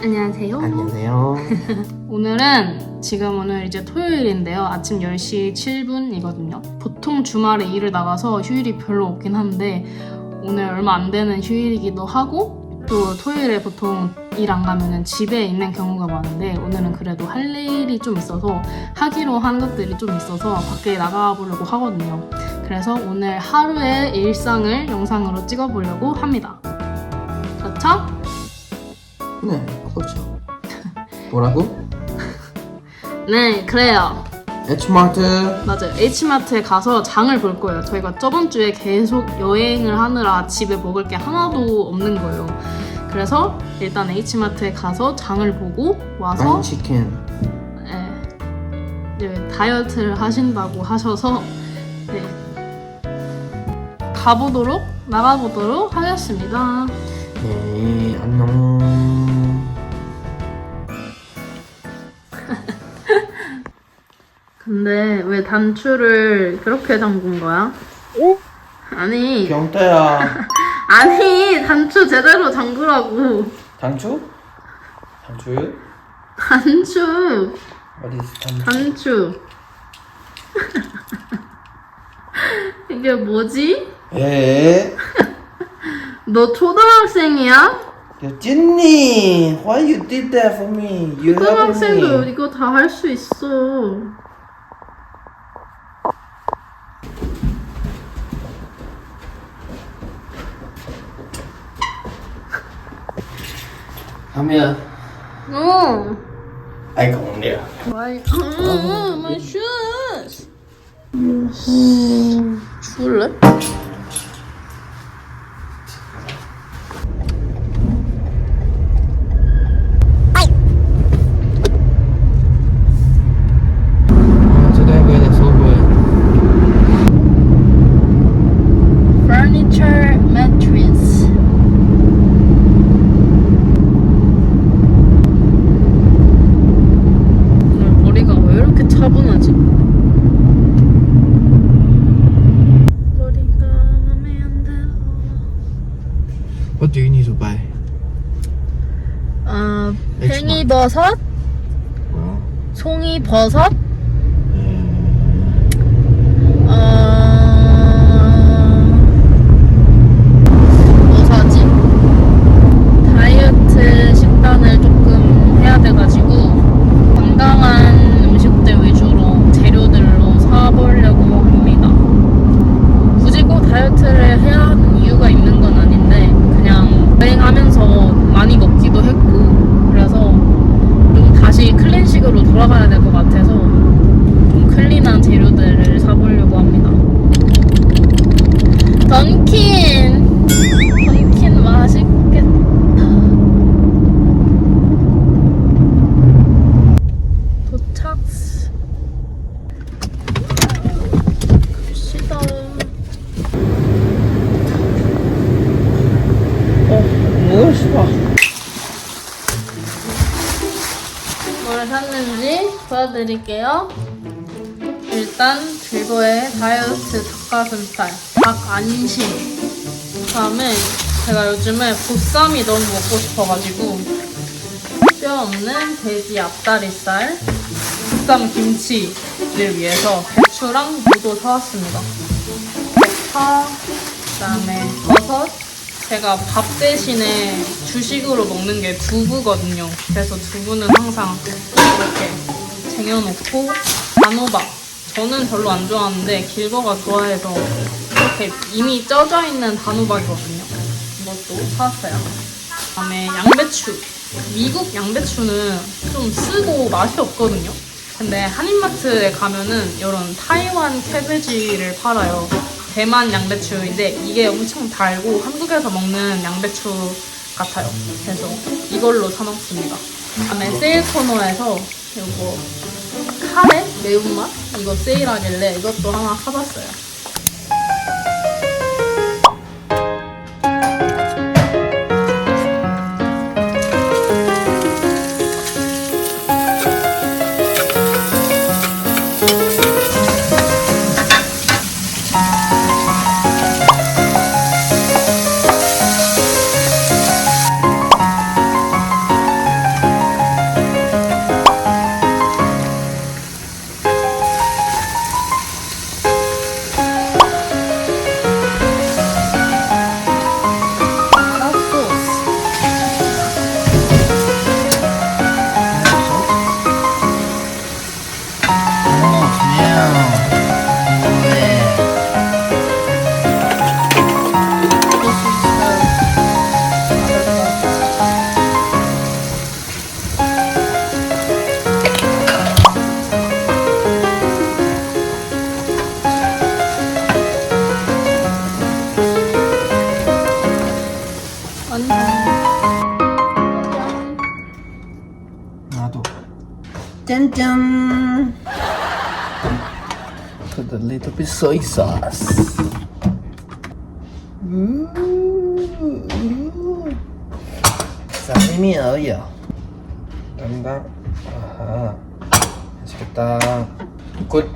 안녕하세요. 안녕하세요. 오늘 이제 토요일인데요. 아침 10시 7분이거든요. 보통 주말에 일을 나가서 휴일이 별로 없긴 한데 오늘 얼마 안 되는 휴일이기도 하고 또 토요일에 보통 일 안 가면은 집에 있는 경우가 많은데 오늘은 그래도 할 일이 좀 있어서 하기로 한 것들이 좀 있어서 밖에 나가보려고 하거든요. 그래서 오늘 하루의 일상을 영상으로 찍어보려고 합니다. 그렇죠? 네, 그렇죠. 뭐라고? 네, 그래요. H마트. 맞아요. H마트에 가서 장을 볼 거예요. 저희가 저번 주에 계속 여행을 하느라 집에 먹을 게 하나도 없는 거예요. 그래서 일단 H마트에 가서 장을 보고 와서 치킨. 네, 다이어트를 하신다고 하셔서 네, 나가보도록 하겠습니다. 네, 안녕. 근데 왜 단추를 그렇게 잠근 거야? 어? 아니 병태야. 아니 단추 제대로 잠그라고. 단추? 단추? 단추 어디 있어 단추? 단추 이게 뭐지? 에? 너 초등학생이야? 찐니, why you did that for me? You helped 초등학생도 me. 이거 다 할 수 있어. Come here. 어. I come here. Why? my shoes. 줄래? Today we're the sober. Furniture mattress. 오늘 머리가 왜 이렇게 차분하지? 머리가 맘에 안 들어. What do you need to buy? 팽이버섯, 뭐? 송이버섯, 뭐 사지? 다이어트 식단을 조금 해야 돼가지고 건강한 음식들 위주로 재료들로 사보려고 합니다. 굳이 꼭 다이어트를 해야 하는 이유가 있는 건 아닌데 그냥 여행하면서 많이 먹기도 했고 그래서 좀 다시 클린식으로 돌아가야 될 것 같아서 좀 클린한 재료들을 사보려고 합니다. 던킨 맛있겠다. 도착. 갑시다. 뭐 싫어? 뭘 샀는지 보여드릴게요. 일단 빌보의 다이어트 닭가슴살, 닭 안심. 그다음에 제가 요즘에 보쌈이 너무 먹고 싶어가지고 뼈 없는 돼지 앞다리살, 보쌈 김치를 위해서 배추랑 무도 사왔습니다. 대파, 그다음에 버섯. 제가 밥 대신에 주식으로 먹는 게 두부거든요. 그래서 두부는 항상 이렇게 쟁여놓고 단호박. 저는 별로 안 좋아하는데 길버가 좋아해서 이렇게 이미 쪄져 있는 단호박이거든요. 이것도 사왔어요. 그다음에 양배추. 미국 양배추는 좀 쓰고 맛이 없거든요. 근데 한인마트에 가면은 이런 타이완 캐베지를 팔아요. 대만 양배추인데 이게 엄청 달고 한국에서 먹는 양배추 같아요. 그래서 이걸로 사 먹습니다. 그다음에 세일 코너에서 이거 카레 매운맛 이거 세일하길래 이것도 하나 사봤어요. 완성. 나도. 짠짠. Put a little bit soy sauce. 사시미 어여. 감사합니다. 아하. 맛있겠다. 굿.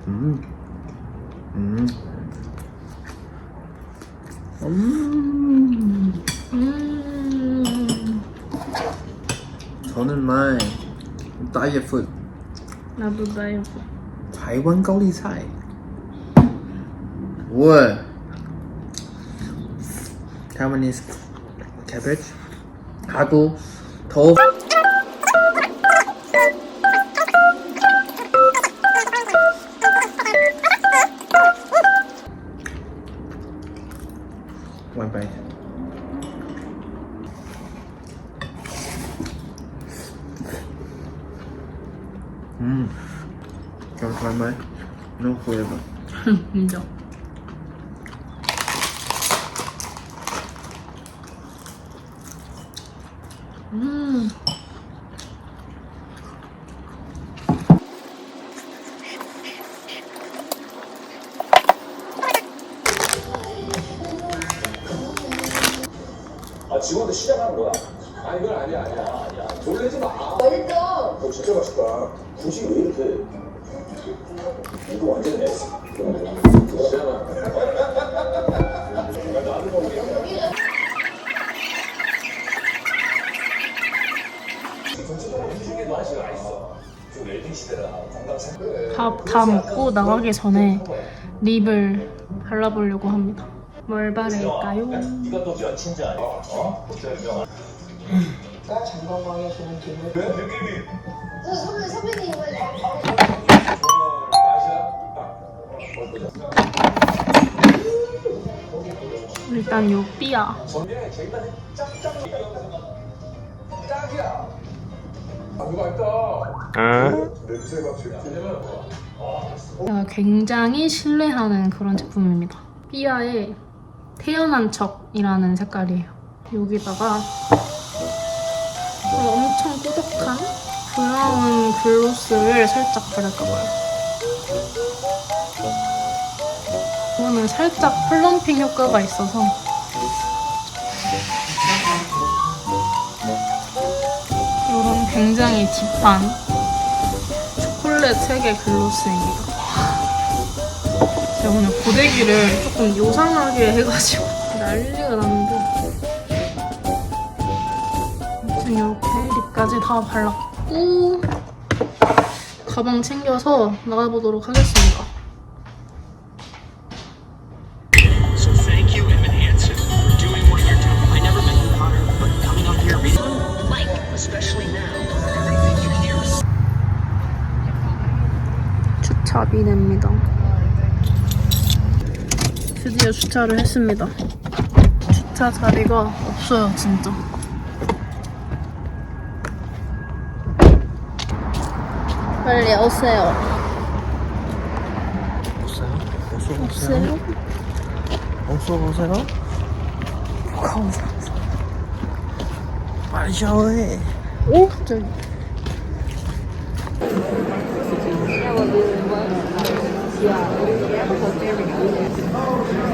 음. 저는 말 다이어트 푸드. 나도 나요. 타이완 가오리菜. 와. Taiwanese cabbage. 하고 더 One bite. Can I try mine? No flavor. 인정. 아, 지금부터 시작하는 거야? 아니, 이건 아니야. 놀래지 마. 맛있다. 너 진짜 맛있다. 굳이 왜 이렇게. 이거 완전 에스. 진짜나. 나도 모르겠네. 전체적으로 이 중에 맛이 나 있어. 좀 웰빙 시대라 건강 생각. 밥 다 먹고 나가기 전에 립을 발라보려고 합니다. 뭘 바를까요? 네가 또 연친자 아니야? 어? 진짜 유명한. 장건강에 좋은 기분. 왜 느낌이? 선배님 이번에 일단 요 삐아. 전에 제일 짝짝 짝이야. 누가 있다. 냄새가 지금. 제가 굉장히 신뢰하는 그런 제품입니다. 삐아의 태연한 척이라는 색깔이에요. 여기다가 엄청 꾸덕한 브라운 글로스를 살짝 바를까봐요. 이거는 살짝 플럼핑 효과가 있어서 이런 굉장히 딥한 초콜릿 색의 글로스입니다. 제가 오늘 고데기를 조금 요상하게 해가지고 난리가 났는데 아무튼 이렇게 립까지 다 발랐고 가방 챙겨서 나가보도록 하겠습니다. So thank you, Evan Hansen, for doing what you're doing. I never met you, Connor, but coming on here, like, especially now, everything you hear is 주차비 냅니다. 드디어 주차를 했습니다. 주차 자리가 없어요, 진짜. 빨리 오세요. 없어요? 없어요? 뭐가 없어? 빨리 샤워해. 오? 갑자기.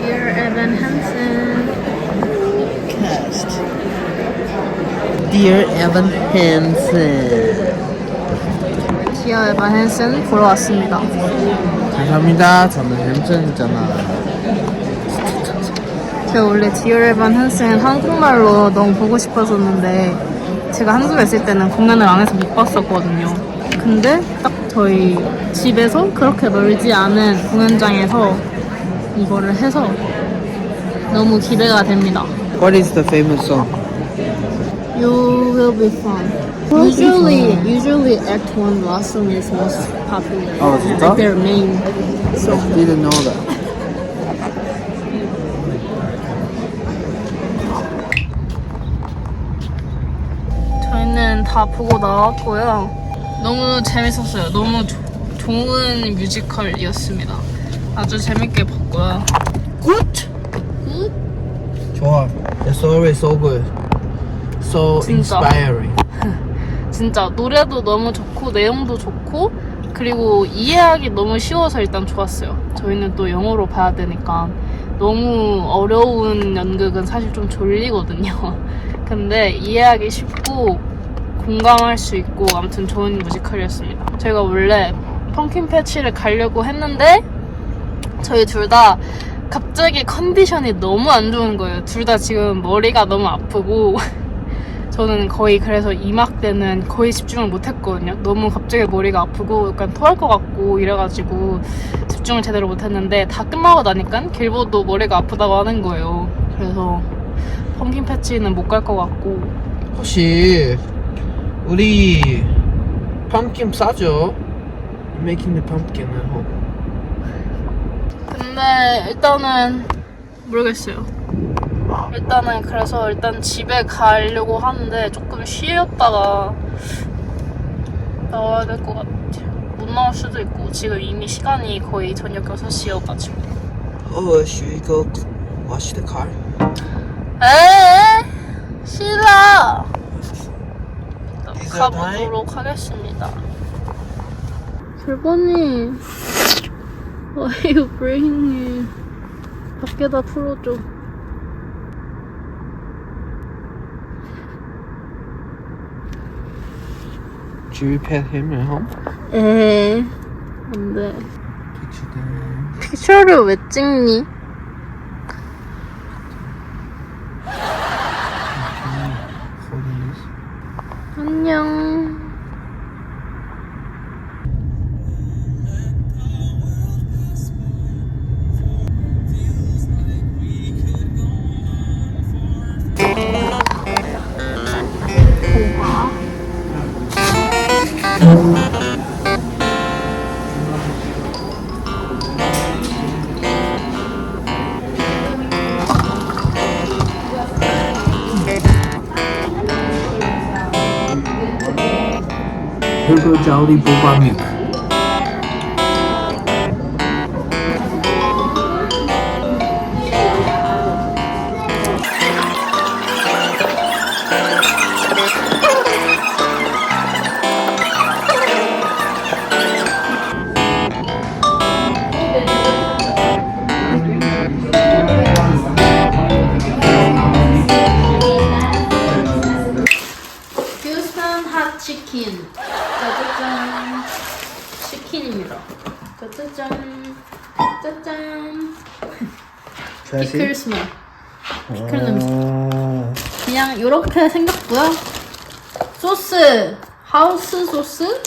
Dear Evan Hansen. Cast. Dear Evan Hansen. Dear Evan Hansen 보러 왔습니다. 감사합니다. 저는 햄슨이잖아. 제가 원래 Dear Evan Hansen 한국말로 너무 보고 싶었었는데 제가 한국에 있을 때는 공연을 안 해서 못 봤었거든요. 근데 딱 저희 집에서 그렇게 멀지 않은 공연장에서 이거를 해서 너무 기대가 됩니다. What is the famous song? You will be fun. Usually Act 1 last song is most popular. Oh, 진짜? Like their main song. Didn't know that. 저희는 다 보고 나왔고요. 너무 재밌었어요. 너무 좋은 뮤지컬이었습니다. 아주 재밌게 봤고요. 굿! 굿! 좋아. The story is so good. So 진짜. inspiring. 진짜 노래도 너무 좋고 내용도 좋고 그리고 이해하기 너무 쉬워서 일단 좋았어요. 저희는 또 영어로 봐야 되니까 너무 어려운 연극은 사실 좀 졸리거든요. 근데 이해하기 쉽고 공감할 수 있고 아무튼 좋은 뮤지컬이었습니다. 저희가 원래 펌킨 패치를 가려고 했는데 저희 둘 다 갑자기 컨디션이 너무 안 좋은 거예요. 둘 다 지금 머리가 너무 아프고 저는 거의 그래서 2막 때는 거의 집중을 못했거든요. 너무 갑자기 머리가 아프고 약간 토할 것 같고 이래가지고 집중을 제대로 못했는데 다 끝나고 나니까 길보도 머리가 아프다고 하는 거예요. 그래서 펌킨 패치는 못 갈 것 같고 혹시 우리 펌킨 싸죠? Making the pumpkin at home. 근데 일단은 모르겠어요. 일단은 그래서 일단 집에 가려고 하는데 조금 쉬었다가 나와야 될 것 같아요. 못 나올 수도 있고 지금 이미 시간이 거의 저녁 6시여가지고. Oh, should we go wash the car? 에에 싫어. 일단 Is that 가보도록 하겠습니다. 절반이 Why you bring me? 밖에다 풀어줘. Should we pet him at home? 에 안돼. Picture them. 피처를 왜 찍니? Holding this. 안녕. Turbo Jolly Boba Milk. 휴스턴 핫치킨 짜자잔 치킨입니다. 짜자잔 짜잔 피클스만 피클 냄새. 그냥 이렇게 생겼고요. 소스 하우스 소스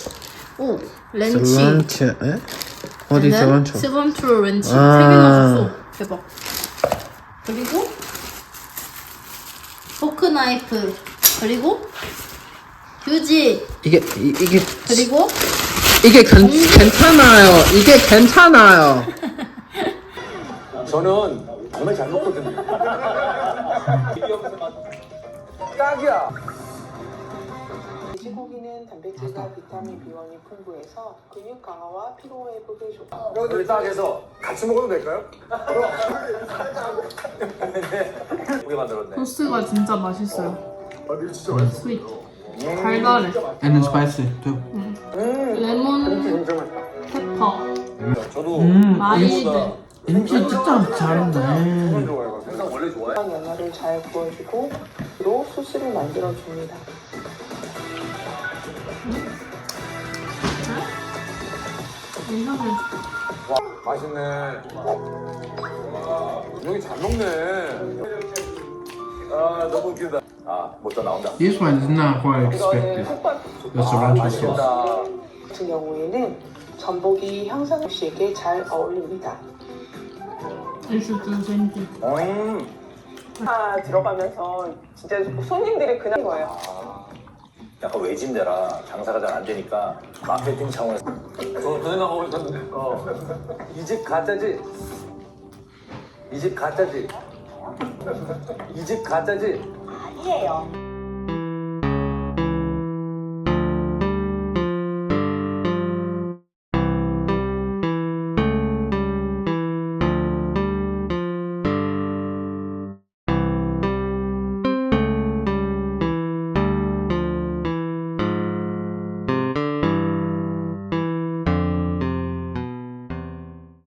오 렌치 Cilantro. Eh? What is cilantro? cilantro 렌치 세 아. 개나 줬어. 대박. 그리고 포크 나이프 그리고 휴지 이게 그리고 괜찮아요. 이게 괜찮아요. 저는 정말 잘 먹거든요. 딱이야. 돼지고기는 단백질과 비타민 B1이 풍부해서 근육 강화와 피로 회복에 좋다. 여러분들 딱해서 같이 먹어도 될까요? 예쁘게 만들었네. 소스가 진짜 맛있어요. 아, 이거 진짜 맛있어. 스위트 달달해. And it's spicy too. 레몬 페퍼 저도 마이드 김치 진짜 잘했네. 좋아해요. 생선 원래 좋아해? 연어를 잘 구워주고 로 소스를 만들어줍니다. 이상해. 와, 맛있네. 여기 잘 먹네. 아, 너무 웃긴다. 아, 뭐또 나온다. This one is not what I 이거는 expected. 흑발 The cilantro sauce. 맛있겠다. 같은 경우에는 전복이 향상 씨에게 잘 어울립니다. 다 들어가면서 진짜 손님들이 그냥 거예요. 약간 외진데라 장사가 잘 안 되니까 마케팅 차원에서 그 생각하고 있었는데 이 집 가짜지? 이 집 가짜지? 이 집 가짜지? 아니에요.